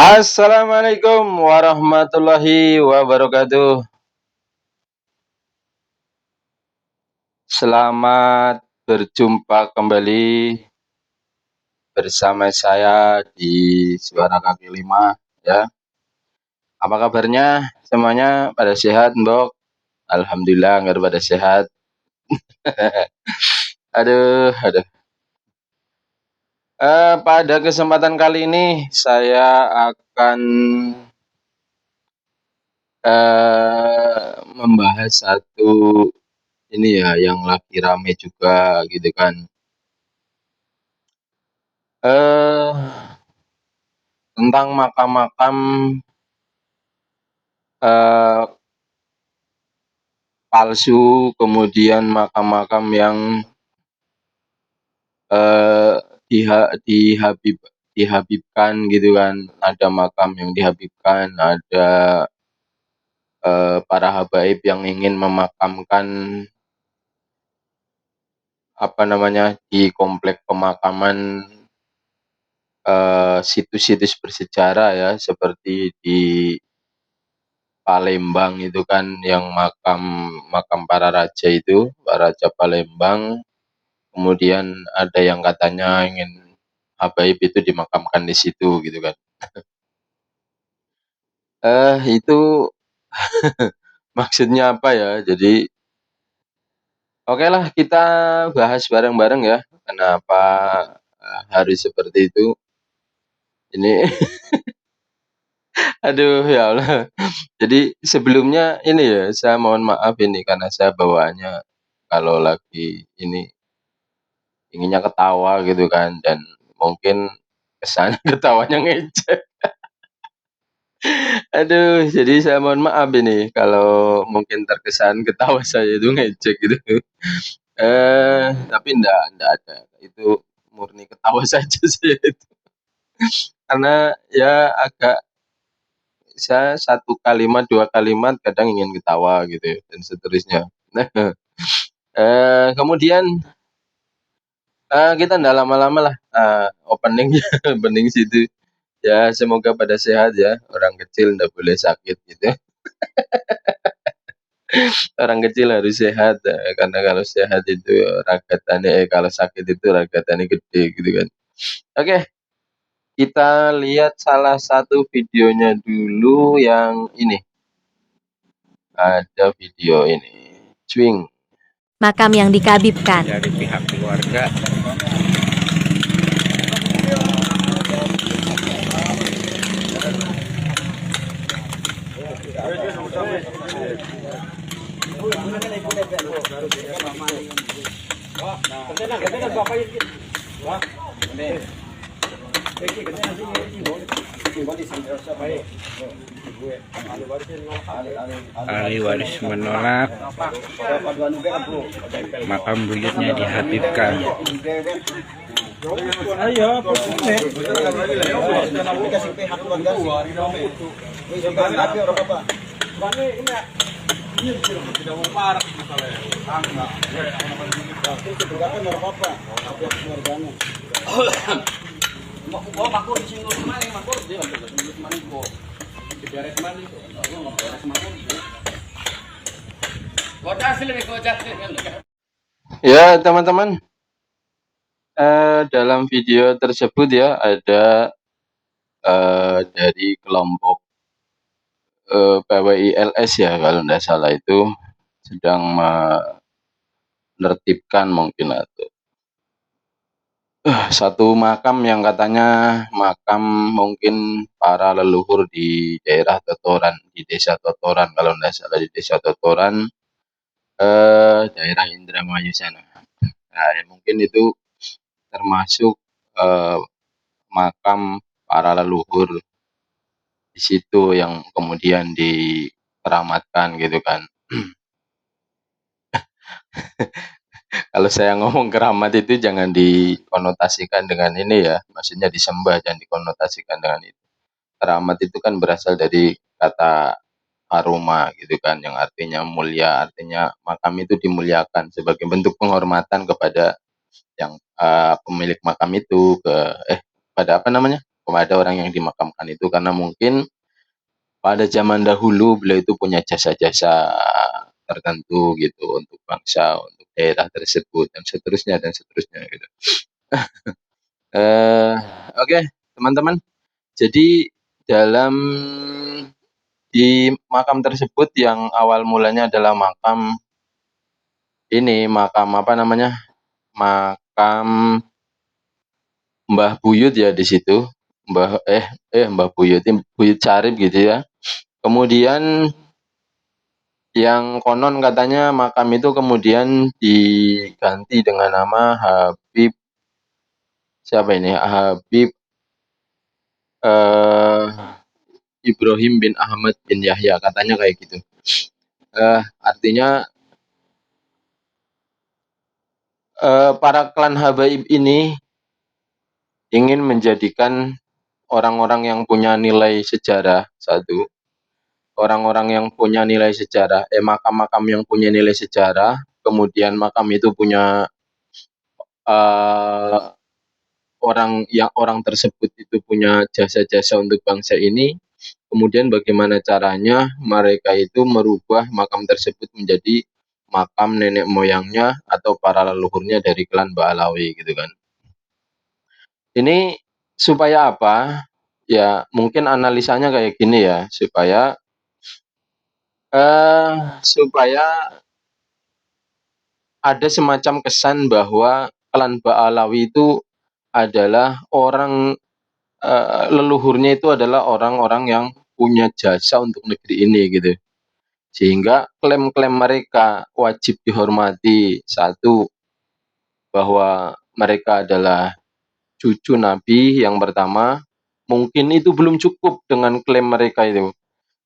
Assalamualaikum warahmatullahi wabarakatuh. Selamat berjumpa kembali bersama saya di Suara Kaki Lima ya. Apa kabarnya semuanya? Pada sehat, Mbok? Alhamdulillah nggak pada sehat. Aduh, aduh. Pada kesempatan kali ini saya akan membahas satu ini ya yang lagi rame juga gitu kan. Eh tentang makam-makam eh, palsu, kemudian makam-makam yang eh, dihabibkan gitu kan. Ada makam yang dihabibkan, ada para habaib yang ingin memakamkan apa namanya di komplek pemakaman situs-situs bersejarah ya, seperti di Palembang itu kan yang makam makam para raja itu, para raja Palembang. Kemudian ada yang katanya ingin habaib itu dimakamkan di situ gitu kan. Itu maksudnya apa ya? Jadi oke lah kita bahas bareng-bareng ya. Kenapa harus seperti itu? Ini aduh ya Allah. Jadi sebelumnya ini ya saya mohon maaf ini karena saya bawaannya kalau lagi ini inginnya ketawa gitu kan dan mungkin kesannya ketawanya ngejek. Aduh, jadi saya mohon maaf ini kalau mungkin terkesan ketawa saya itu ngejek gitu. Tapi enggak ada. Itu murni ketawa saja saya itu. Karena ya agak saya satu kalimat, dua kalimat kadang ingin ketawa gitu ya, dan seterusnya. Nah, kemudian kita enggak lama-lama lah openingnya, opening situ. Ya semoga pada sehat ya, orang kecil enggak boleh sakit gitu. Orang kecil harus sehat karena kalau sehat itu ragatane kalau sakit itu ragatane gede gitu kan. Oke, kita lihat salah satu videonya dulu yang ini. Ada video ini. Swing. Makam yang dikabibkan Dari pihak keluarga. Ahli waris menolak makam buyutnya dihabibkan. Ya teman-teman, dalam video tersebut ya ada dari kelompok PWILS ya kalau tidak salah itu sedang menertibkan mungkin atau satu makam yang katanya makam mungkin para leluhur di daerah Totoran, di desa Totoran kalau tidak salah di desa Totoran, daerah Indramayu sana. Nah, ya mungkin itu termasuk makam para leluhur di situ yang kemudian dikeramatkan gitu kan. Kalau saya ngomong keramat itu jangan dikonotasikan dengan ini ya, maksudnya disembah, jangan dikonotasikan dengan itu. Keramat itu kan berasal dari kata aroma gitu kan, yang artinya mulia, artinya makam itu dimuliakan sebagai bentuk penghormatan kepada yang pemilik makam itu, pada apa namanya? kepada orang yang dimakamkan itu, karena mungkin pada zaman dahulu beliau itu punya jasa-jasa tertentu gitu untuk bangsa, untuk daerah tersebut dan seterusnya gitu. Eh, Oke, teman-teman. Jadi dalam di makam tersebut yang awal mulanya adalah makam ini, makam apa namanya? Makam Mbah Buyut ya di situ. Mbah Buyut, Buyut Syarif gitu ya. Kemudian yang konon katanya makam itu kemudian diganti dengan nama Habib, siapa ini? Habib eh, Ibrahim bin Ahmad bin Yahya, katanya kayak gitu. Artinya para klan Habaib ini ingin menjadikan orang-orang yang punya nilai sejarah, satu, orang-orang yang punya nilai sejarah, makam-makam yang punya nilai sejarah, kemudian makam itu punya eh, orang tersebut itu punya jasa-jasa untuk bangsa ini. Kemudian bagaimana caranya mereka itu merubah makam tersebut menjadi makam nenek moyangnya atau para leluhurnya dari klan Ba'alawi gitu kan. Ini supaya apa? Ya mungkin analisanya kayak gini ya, supaya ada semacam kesan bahwa klan Ba'alawi itu adalah leluhurnya itu adalah orang-orang yang punya jasa untuk negeri ini gitu. Sehingga klaim-klaim mereka wajib dihormati. Satu, bahwa mereka adalah cucu Nabi yang pertama. Mungkin itu belum cukup dengan klaim mereka itu.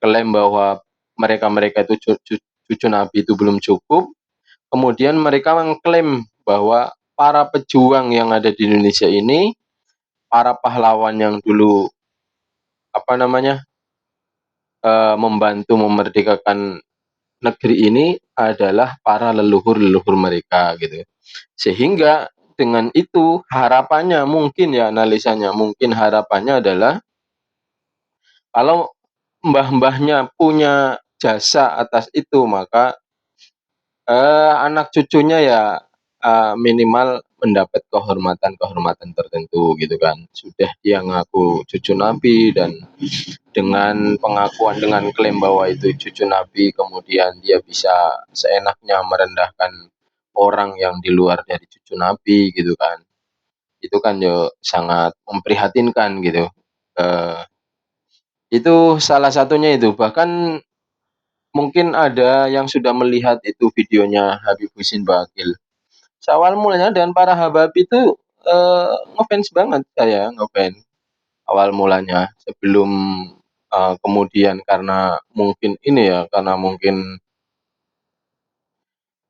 Klaim bahwa mereka-mereka itu cucu Nabi itu belum cukup. Kemudian mereka mengklaim bahwa para pejuang yang ada di Indonesia ini, para pahlawan yang dulu apa namanya membantu memerdekakan negeri ini adalah para leluhur-leluhur mereka gitu. Sehingga dengan itu harapannya mungkin ya, analisanya mungkin harapannya adalah kalau mbah-mbahnya punya jasa atas itu, maka anak cucunya ya minimal mendapat kehormatan-kehormatan tertentu gitu kan. Sudah dia ngaku cucu Nabi, dan dengan pengakuan, dengan klaim bahwa itu cucu Nabi, kemudian dia bisa seenaknya merendahkan orang yang di luar dari cucu Nabi gitu kan. Itu kan yo sangat memprihatinkan gitu. Eh, itu salah satunya itu. Bahkan mungkin ada yang sudah melihat itu videonya Habib Husin Bakil. Awal mulanya dan para Habib itu ngefans banget, saya ngefans awal mulanya, sebelum kemudian karena mungkin ini ya, karena mungkin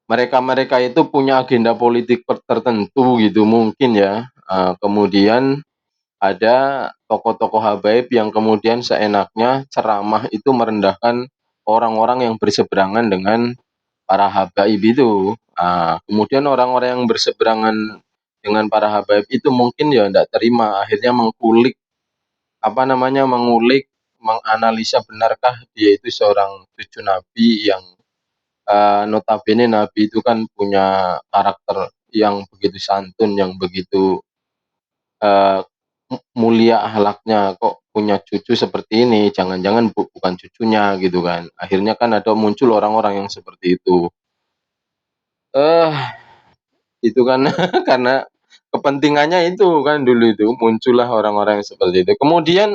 mereka-mereka itu punya agenda politik tertentu gitu mungkin ya. Kemudian ada tokoh-tokoh habaib yang kemudian seenaknya ceramah itu merendahkan orang-orang yang berseberangan dengan para habaib itu. Kemudian orang-orang yang berseberangan dengan para habaib itu mungkin ya tidak terima, akhirnya mengulik, menganalisa benarkah dia itu seorang cucu Nabi yang notabene Nabi itu kan punya karakter yang begitu santun, yang begitu eh, mulia akhlaknya, kok punya cucu seperti ini, jangan-jangan bukan cucunya gitu kan. Akhirnya kan ada muncul orang-orang yang seperti itu. Eh itu kan karena kepentingannya itu kan, dulu itu muncullah orang-orang yang seperti itu. Kemudian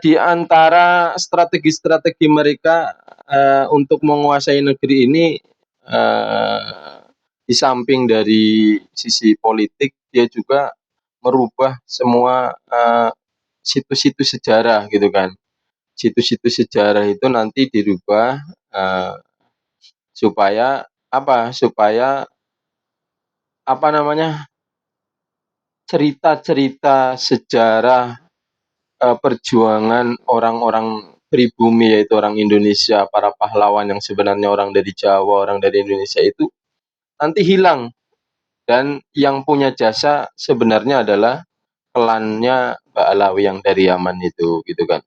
di antara strategi-strategi mereka untuk menguasai negeri ini, di samping dari sisi politik, dia juga merubah semua situs-situs sejarah gitu kan. Situs-situs sejarah itu nanti dirubah supaya apa? Supaya apa namanya? Cerita-cerita sejarah perjuangan orang-orang pribumi, yaitu orang Indonesia, para pahlawan yang sebenarnya orang dari Jawa, orang dari Indonesia itu nanti hilang, dan yang punya jasa sebenarnya adalah klannya Mbak Alawi yang dari Yaman itu, gitu kan.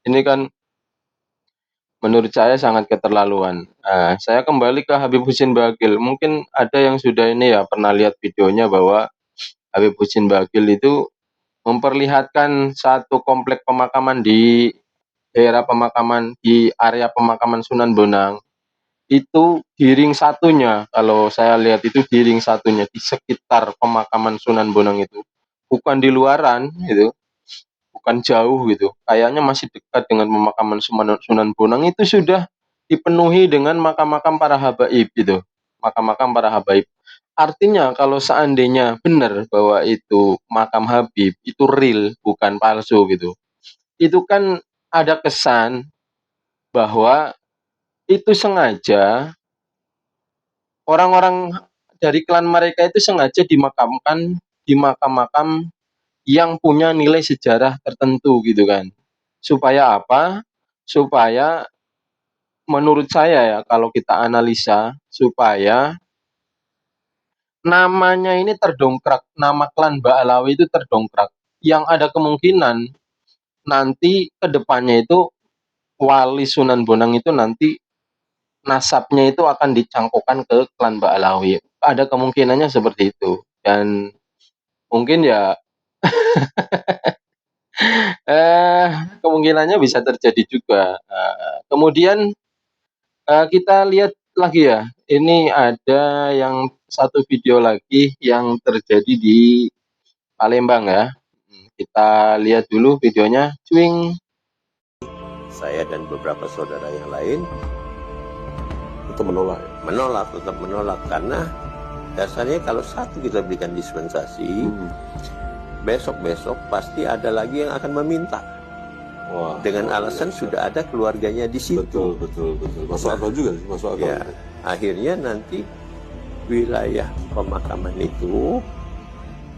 Ini kan menurut saya sangat keterlaluan. Saya kembali ke Habib Husin Bagil. Mungkin ada yang sudah ini ya pernah lihat videonya bahwa Habib Husin Bagil itu memperlihatkan satu komplek pemakaman di daerah pemakaman di area pemakaman Sunan Bonang. Itu di ring satunya, kalau saya lihat itu di ring satunya di sekitar pemakaman Sunan Bonang itu. Bukan di luaran gitu, bukan jauh gitu. Kayaknya masih dekat dengan pemakaman Sunan Bonang itu sudah dipenuhi dengan makam-makam para habaib gitu. Makam-makam para habaib. Artinya kalau seandainya benar bahwa itu makam Habib, itu real, bukan palsu gitu. Itu kan ada kesan bahwa itu sengaja orang-orang dari klan mereka itu sengaja dimakamkan di makam-makam yang punya nilai sejarah tertentu gitu kan. Supaya apa? Supaya menurut saya ya kalau kita analisa supaya namanya ini terdongkrak, nama klan Mbak Alawi itu terdongkrak. Yang ada kemungkinan nanti ke depannya itu wali Sunan Bonang itu nanti nasabnya itu akan dicangkokkan ke klan Mbak Alawi. Ada kemungkinannya seperti itu. Dan mungkin ya eh kemungkinannya bisa terjadi juga. Kemudian kita lihat lagi ya. Ini ada yang satu video lagi yang terjadi di Palembang ya. Kita lihat dulu videonya. Cuing. Saya dan beberapa saudara yang lain Itu menolak. tetap menolak karena dasarnya kalau satu kita berikan dispensasi, besok-besok pasti ada lagi yang akan meminta. Wah, Dengan alasan sudah ada keluarganya di situ. betul. Masuk akal juga sih, masuk akal. Ya, akhirnya nanti wilayah pemakaman itu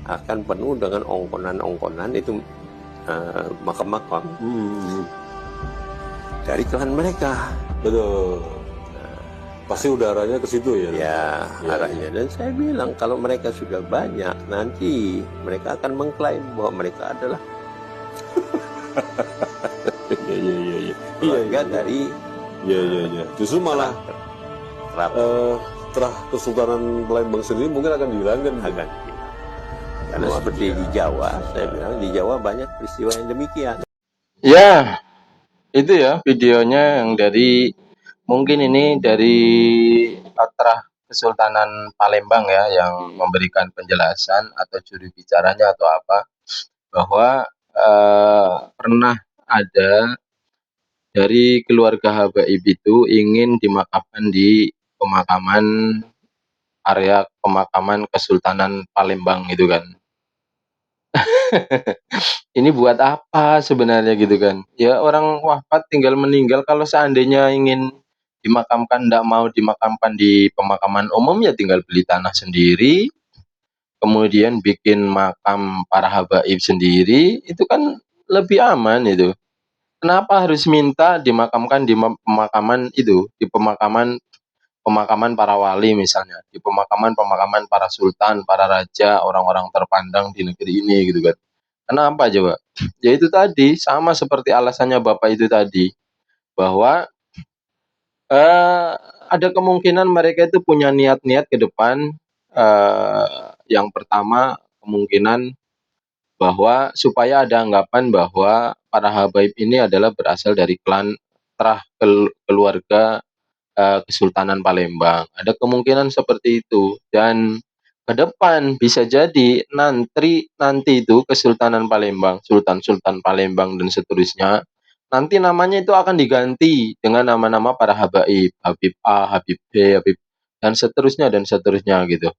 akan penuh dengan ongkonan-ongkonan itu makam-makam dari klan mereka. Betul. Pasti udaranya ke situ ya. Ya, arahnya. Dan saya bilang kalau mereka sudah banyak, nanti mereka akan mengklaim bahwa mereka adalah keluarga dari Iya. Justru malah terah Kesultanan Palembang sendiri mungkin akan dihilangkan. akan. Karena seperti di Jawa, saya bilang di Jawa banyak peristiwa yang demikian. Ya, itu ya videonya yang dari mungkin ini dari Patrah Kesultanan Palembang ya yang memberikan penjelasan atau juru bicaranya atau apa bahwa pernah ada dari keluarga habaib itu ingin dimakamkan di pemakaman area pemakaman Kesultanan Palembang gitu kan. Ini buat apa sebenarnya gitu kan? Ya orang wafat tinggal meninggal kalau seandainya ingin dimakamkan tidak mau dimakamkan di pemakaman umum ya tinggal beli tanah sendiri, kemudian bikin makam para habaib sendiri, itu kan lebih aman itu. Kenapa harus minta dimakamkan di pemakaman itu, di pemakaman para wali misalnya, di pemakaman para sultan, para raja, orang-orang terpandang di negeri ini gitu kan. Kenapa coba? Ya itu tadi, sama seperti alasannya Bapak itu tadi, bahwa ada kemungkinan mereka itu punya niat-niat ke depan. Yang pertama kemungkinan bahwa supaya ada anggapan bahwa para habaib ini adalah berasal dari klan terah keluarga Kesultanan Palembang. Ada kemungkinan seperti itu dan ke depan bisa jadi nanti itu Kesultanan Palembang, Sultan-Sultan Palembang dan seterusnya, nanti namanya itu akan diganti dengan nama-nama para habaib, Habib A, Habib B, Habib dan seterusnya gitu.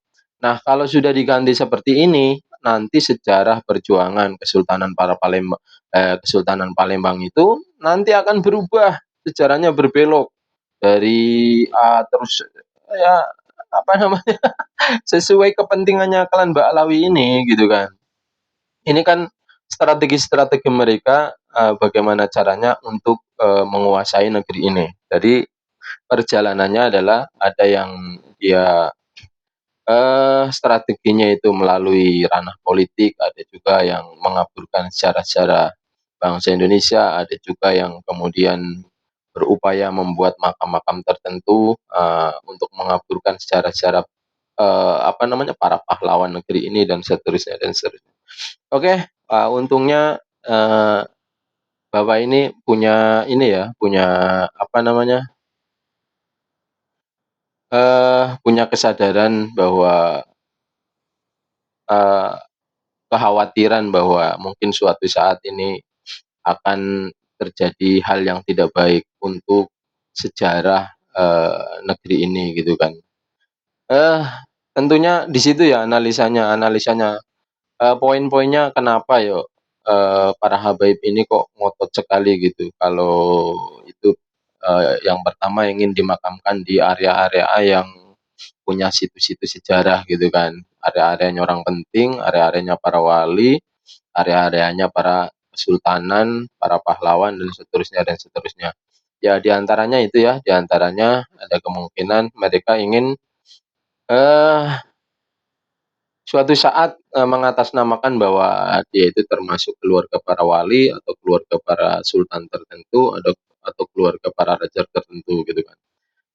Nah, kalau sudah diganti seperti ini, nanti sejarah perjuangan Kesultanan Palembang itu nanti akan berubah, sejarahnya berbelok dari terus ya apa namanya sesuai kepentingannya klan Mbak Alawi ini gitu kan. Ini kan strategi-strategi mereka bagaimana caranya untuk menguasai negeri ini. Jadi perjalanannya adalah ada yang dia strateginya itu melalui ranah politik, ada juga yang mengaburkan secara bangsa Indonesia, ada juga yang kemudian berupaya membuat makam-makam tertentu, untuk mengaburkan secara apa namanya, para pahlawan negeri ini dan seterusnya dan seterusnya. Oke, untungnya, Bapak ini punya ini ya, punya apa namanya, punya kesadaran bahwa, eee, kekhawatiran bahwa mungkin suatu saat ini akan terjadi hal yang tidak baik untuk sejarah, negeri ini gitu kan. Eh, tentunya di situ ya analisanya, poin-poinnya kenapa para habaib ini kok ngotot sekali gitu kalau itu, yang pertama ingin dimakamkan di area-area yang punya situs-situs sejarah gitu kan, area-areanya orang penting, area-areanya para wali, area-areanya para kesultanan, para pahlawan dan seterusnya dan seterusnya. Ya di antaranya itu ya, di antaranya ada kemungkinan mereka ingin, eee suatu saat, mengatasnamakan bahwa dia itu termasuk keluarga para wali atau keluarga para sultan tertentu atau keluarga para raja tertentu gitu kan.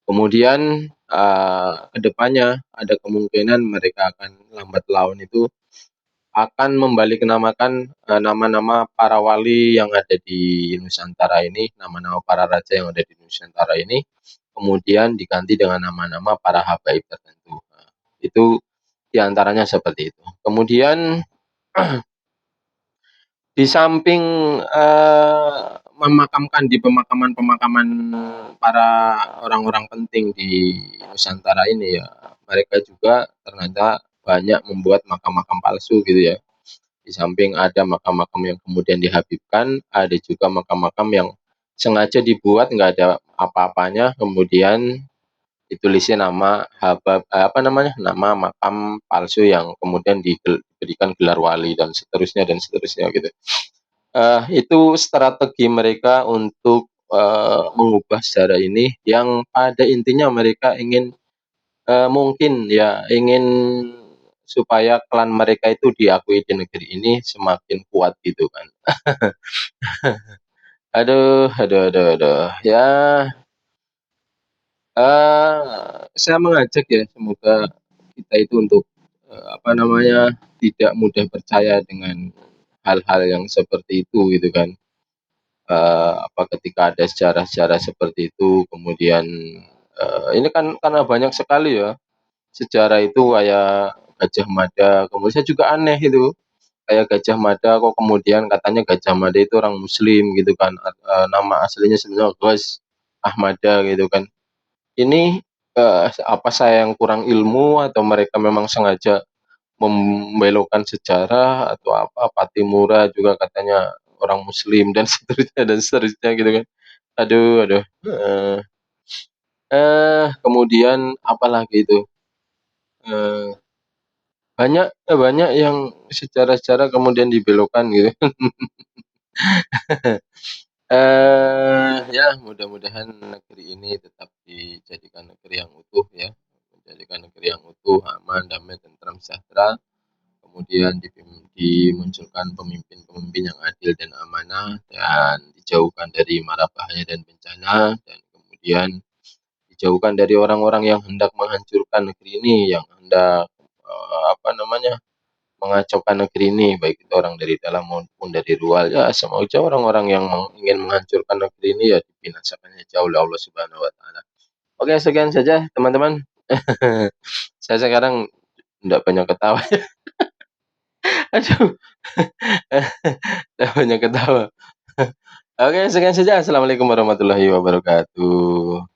Kemudian, ke depannya ada kemungkinan mereka akan lambat laun itu akan membaliknamakan, nama-nama para wali yang ada di Nusantara ini, nama-nama para raja yang ada di Nusantara ini, kemudian diganti dengan nama-nama para habaib tertentu. Nah, itu di antaranya seperti itu. Kemudian di samping, memakamkan di pemakaman-pemakaman para orang-orang penting di Nusantara ini ya, mereka juga ternyata banyak membuat makam-makam palsu gitu ya. Di samping ada makam-makam yang kemudian dihabibkan, ada juga makam-makam yang sengaja dibuat nggak ada apa-apanya, kemudian ditulisnya nama apa namanya, nama makam palsu yang kemudian diberikan gelar wali dan seterusnya gitu. Itu strategi mereka untuk, mengubah sejarah ini yang pada intinya mereka ingin, mungkin ya ingin supaya klan mereka itu diakui di negeri ini semakin kuat gitu kan. Aduh, ya, saya mengajak ya semoga kita itu untuk, apa namanya, tidak mudah percaya dengan hal-hal yang seperti itu gitu kan. Apa ketika ada sejarah-sejarah seperti itu kemudian, ini kan karena banyak sekali ya sejarah itu kayak Gajah Mada, kemudian saya juga aneh itu, kayak Gajah Mada kok kemudian katanya Gajah Mada itu orang muslim gitu kan, nama aslinya sebenarnya Ghaus Ahmada gitu kan. Ini, apa saya yang kurang ilmu atau mereka memang sengaja membelokkan sejarah atau apa, Patimura juga katanya orang muslim dan seterusnya gitu kan. Aduh, kemudian apalagi itu, eee, banyak yang secara-secara kemudian dibelokkan gitu. Ya mudah-mudahan negeri ini tetap dijadikan negeri yang utuh ya, menjadikan negeri yang utuh, aman, damai, tentram, sejahtera, kemudian dimunculkan pemimpin-pemimpin yang adil dan amanah, dan dijauhkan dari mara bahaya dan bencana, dan kemudian dijauhkan dari orang-orang yang hendak menghancurkan negeri ini, yang hendak, apa namanya, mengacaukan negeri ini, baik itu orang dari dalam maupun dari luar. Ya semoga orang-orang yang ingin menghancurkan negeri ini ya dibinasakan jauh oleh Allah Subhanahu wa taala. Oke, sekian saja teman-teman. Saya sekarang tidak banyak ketawa. Aduh, tidak banyak ketawa. Oke, sekian saja. Assalamualaikum warahmatullahi wabarakatuh.